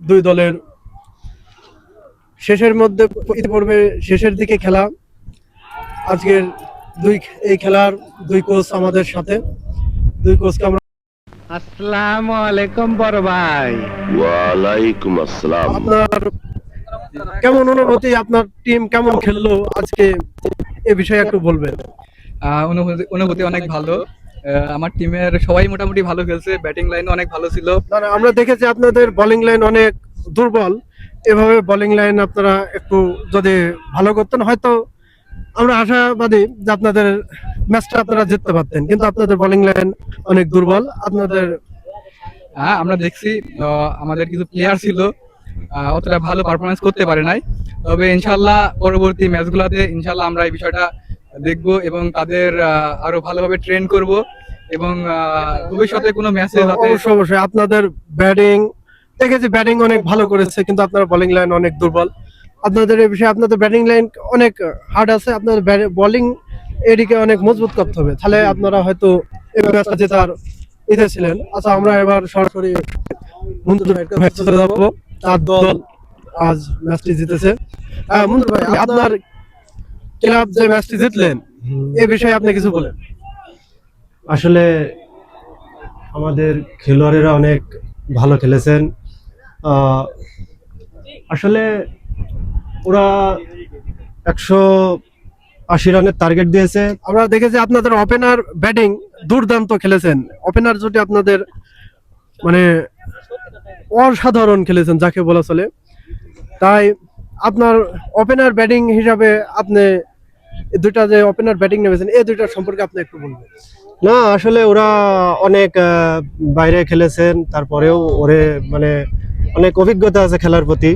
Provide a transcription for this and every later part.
দুই দলের শেষের মধ্যে ইতিপূর্বে শেষের দিকে খেলা। আজকের এই খেলার দুই কোচ আমাদের সাথে। দুই কোচকে আমরা আসসালামু আলাইকুম বড় ভাই। ওয়ালাইকুম আসসালাম। আপনার কেমন অনুভূতি, আপনার টিম কেমন খেললো আজকে, এ বিষয়ে একটু বলবেন? অনুভূতি অনেক ভালো। আমার টিমের সবাই মোটামুটি ভালো খেলছে, ব্যাটিং লাইন অনেক ভালো ছিল। আমরা দেখেছি আপনাদের বোলিং লাইন অনেক দুর্বল। এভাবে বোলিং লাইন আপনারা একটু যদি ভালো করতেন, হয়তো আমরা আশাবাদী যে আপনাদের ম্যাচটা আপনারা জিততে পারতেন, কিন্তু আপনাদের বোলিং লাইন অনেক দুর্বল। আপনাদের হ্যাঁ, আমরা দেখছি আমাদের কিছু প্লেয়ার ছিল অতটা ভালো পারফরমেন্স করতে পারে নাই। তবে ইনশাল্লাহ পরবর্তী ম্যাচগুলোতে ইনশাল্লাহ আমরা এই বিষয়টা দেখব এবং তাদের আরো ভালোভাবে ট্রেন করব এবং ভবিষ্যতে কোনো ম্যাচে অবশ্যই আপনাদের ব্যাটিং দেখেছি, ব্যাটিং অনেক ভালো করেছে, কিন্তু আপনার বোলিং লাইন অনেক দুর্বল। আপনাদের এই বিষয়ে আপনাদের ব্যাটিং লাইন অনেক হার্ড আছে, আপনাদের বোলিং এদিকে অনেক মজবুত করতে হবে, তাহলে আপনারা হয়তো এই ম্যাচটা জেতার ইতে ছিলেন। আচ্ছা, আমরা এবার সরাসরি চলে যাবো। তার দল আজ ম্যাচটি জিতেছে। মুন্তুর ভাই, আপনার ক্লাব যে ম্যাচটি জিতলেন এ বিষয়ে আপনি কিছু বলেন। আসলে আমাদের খেলোয়াড়েরা অনেক ভালো খেলেছেন। আসলে ওরা 180 রানের টার্গেট দিয়েছে। আমরা দেখেছি আপনাদের ওপেনার ব্যাটিং দুর্দান্ত খেলেছেন। ওপেনার জুটি আপনাদের মানে অসাধারণ খেলেছেন যাকে বলা চলে। তাই আপনার ওপেনার ব্যাটিং হিসাবে আপনি দুইটা যে ওপেনার ব্যাটিং নেমেছেন এই দুইটার সম্পর্কে আপনি একটু বলবেন। না, আসলে ওরা অনেক বাইরে খেলেছেন, তারপরেও ওরে মানে অনেক অভিজ্ঞতা আছে খেলার প্রতি।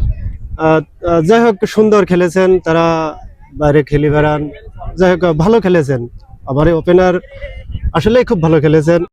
যাই হোক, সুন্দর খেলেছেন তারা, বাইরে খেলি বেড়ান, যাই হোক ভালো খেলেছেন। আমার ওপেনার আসলেই খুব ভালো খেলেছেন।